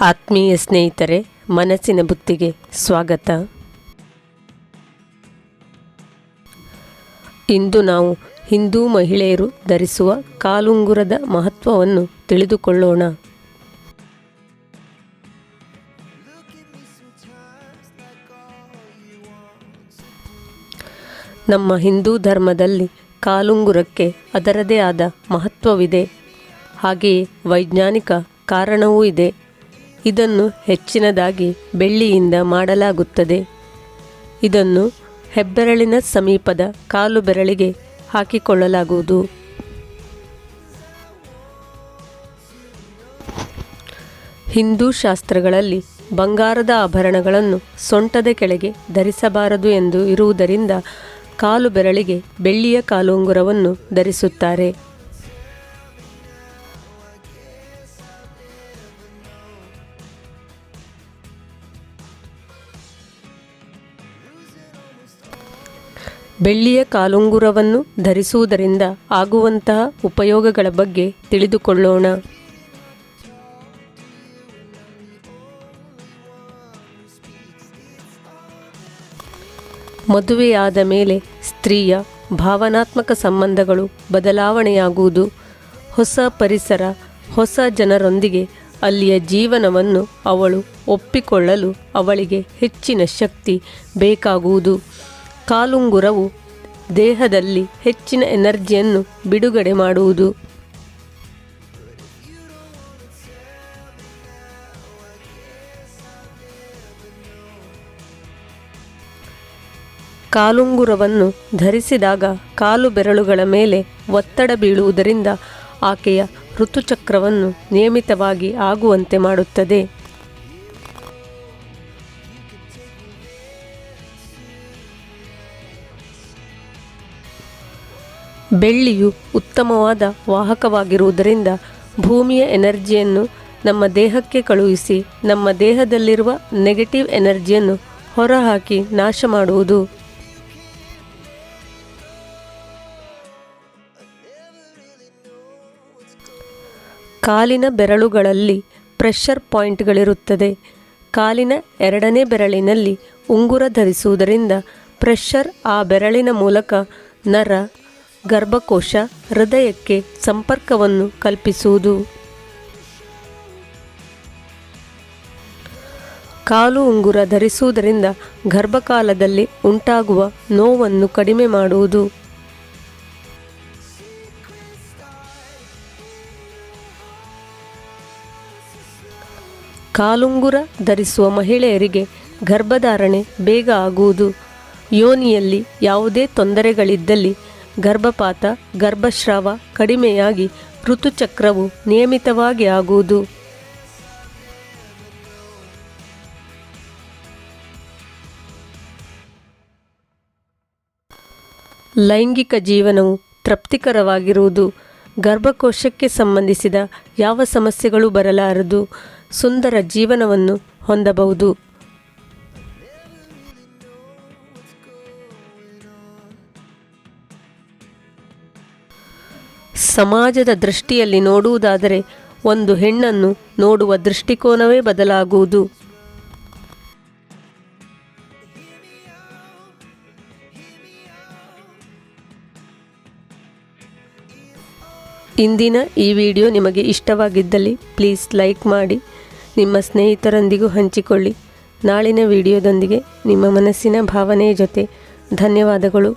ಆತ್ಮೀಯ ಸ್ನೇಹಿತರೆ, ಮನಸ್ಸಿನ ಬುತ್ತಿಗೆ ಸ್ವಾಗತ. ಇಂದು ನಾವು ಹಿಂದೂ ಮಹಿಳೆಯರು ಧರಿಸುವ ಕಾಲುಂಗುರದ ಮಹತ್ವವನ್ನು ತಿಳಿದುಕೊಳ್ಳೋಣ. ನಮ್ಮ ಹಿಂದೂ ಧರ್ಮದಲ್ಲಿ ಕಾಲುಂಗುರಕ್ಕೆ ಅದರದೇ ಆದ ಮಹತ್ವವಿದೆ. ಹಾಗೆಯೇ ವೈಜ್ಞಾನಿಕ ಕಾರಣವೂ ಇದೆ. ಇದನ್ನು ಹೆಚ್ಚಿನದಾಗಿ ಬೆಳ್ಳಿಯಿಂದ ಮಾಡಲಾಗುತ್ತದೆ. ಇದನ್ನು ಹೆಬ್ಬೆರಳಿನ ಸಮೀಪದ ಕಾಲು ಬೆರಳಿಗೆ ಹಾಕಿಕೊಳ್ಳಲಾಗುವುದು. ಹಿಂದೂ ಶಾಸ್ತ್ರಗಳಲ್ಲಿ ಬಂಗಾರದ ಆಭರಣಗಳನ್ನು ಸೊಂಟದ ಕೆಳಗೆ ಧರಿಸಬಾರದು ಎಂದು ಇರುವುದರಿಂದ ಕಾಲು ಬೆರಳಿಗೆ ಬೆಳ್ಳಿಯ ಕಾಲುಂಗುರವನ್ನು ಧರಿಸುತ್ತಾರೆ. ಬೆಳ್ಳಿಯ ಕಾಲುಂಗುರವನ್ನು ಧರಿಸುವುದರಿಂದ ಆಗುವಂತಹ ಉಪಯೋಗಗಳ ಬಗ್ಗೆ ತಿಳಿದುಕೊಳ್ಳೋಣ. ಮದುವೆಯಾದ ಮೇಲೆ ಸ್ತ್ರೀಯ ಭಾವನಾತ್ಮಕ ಸಂಬಂಧಗಳು ಬದಲಾವಣೆಯಾಗುವುದು. ಹೊಸ ಪರಿಸರ, ಹೊಸ ಜನರೊಂದಿಗೆ ಅಲ್ಲಿಯ ಜೀವನವನ್ನು ಅವಳು ಒಪ್ಪಿಕೊಳ್ಳಲು ಅವಳಿಗೆ ಹೆಚ್ಚಿನ ಶಕ್ತಿ ಬೇಕಾಗುವುದು. ಕಾಲುಂಗುರವು ದೇಹದಲ್ಲಿ ಹೆಚ್ಚಿನ ಎನರ್ಜಿಯನ್ನು ಬಿಡುಗಡೆ ಮಾಡುವುದು. ಕಾಲುಂಗುರವನ್ನು ಧರಿಸಿದಾಗ ಕಾಲು ಬೆರಳುಗಳ ಮೇಲೆ ಒತ್ತಡ ಬೀಳುವುದರಿಂದ ಆಕೆಯ ಋತುಚಕ್ರವನ್ನು ನಿಯಮಿತವಾಗಿ ಆಗುವಂತೆ ಮಾಡುತ್ತದೆ. ಬೆಳ್ಳಿಯು ಉತ್ತಮವಾದ ವಾಹಕವಾಗಿರುವುದರಿಂದ ಭೂಮಿಯ ಎನರ್ಜಿಯನ್ನು ನಮ್ಮ ದೇಹಕ್ಕೆ ಕಳುಹಿಸಿ ನಮ್ಮ ದೇಹದಲ್ಲಿರುವ ನೆಗೆಟಿವ್ ಎನರ್ಜಿಯನ್ನು ಹೊರಹಾಕಿ ನಾಶ ಮಾಡುವುದು. ಕಾಲಿನ ಬೆರಳುಗಳಲ್ಲಿ ಪ್ರೆಷರ್ ಪಾಯಿಂಟ್ಗಳಿರುತ್ತದೆ. ಕಾಲಿನ ಎರಡನೇ ಬೆರಳಿನಲ್ಲಿ ಉಂಗುರ ಧರಿಸುವುದರಿಂದ ಪ್ರೆಷರ್ ಆ ಬೆರಳಿನ ಮೂಲಕ ನರ, ಗರ್ಭಕೋಶ, ಹೃದಯಕ್ಕೆ ಸಂಪರ್ಕವನ್ನು ಕಲ್ಪಿಸುವುದು. ಕಾಲು ಉಂಗುರ ಧರಿಸುವುದರಿಂದ ಗರ್ಭಕಾಲದಲ್ಲಿ ಉಂಟಾಗುವ ನೋವನ್ನು ಕಡಿಮೆ ಮಾಡುವುದು. ಕಾಲುಂಗುರ ಧರಿಸುವ ಮಹಿಳೆಯರಿಗೆ ಗರ್ಭಧಾರಣೆ ಬೇಗ ಆಗುವುದು. ಯೋನಿಯಲ್ಲಿ ಯಾವುದೇ ತೊಂದರೆಗಳಿದ್ದಲ್ಲಿ ಗರ್ಭಪಾತ, ಗರ್ಭಸ್ರಾವ ಕಡಿಮೆಯಾಗಿ ಋತುಚಕ್ರವು ನಿಯಮಿತವಾಗಿ ಆಗುವುದು. ಲೈಂಗಿಕ ಜೀವನವು ತೃಪ್ತಿಕರವಾಗಿರುವುದು. ಗರ್ಭಕೋಶಕ್ಕೆ ಸಂಬಂಧಿಸಿದ ಯಾವ ಸಮಸ್ಯೆಗಳು ಬರಲಾರದು. ಸುಂದರ ಜೀವನವನ್ನು ಹೊಂದಬಹುದು. ಸಮಾಜದ ದೃಷ್ಟಿಯಲ್ಲಿ ನೋಡುವುದಾದರೆ ಒಂದು ಹೆಣ್ಣನ್ನು ನೋಡುವ ದೃಷ್ಟಿಕೋನವೇ ಬದಲಾಗುವುದು. ಇಂದಿನ ಈ ವಿಡಿಯೋ ನಿಮಗೆ ಇಷ್ಟವಾಗಿದ್ದಲ್ಲಿ ಪ್ಲೀಸ್ ಲೈಕ್ ಮಾಡಿ, ನಿಮ್ಮ ಸ್ನೇಹಿತರೊಂದಿಗೂ ಹಂಚಿಕೊಳ್ಳಿ. ನಾಳಿನ ವಿಡಿಯೋದೊಂದಿಗೆ ನಿಮ್ಮ ಮನಸ್ಸಿನ ಭಾವನೆಯ ಜೊತೆ. ಧನ್ಯವಾದಗಳು.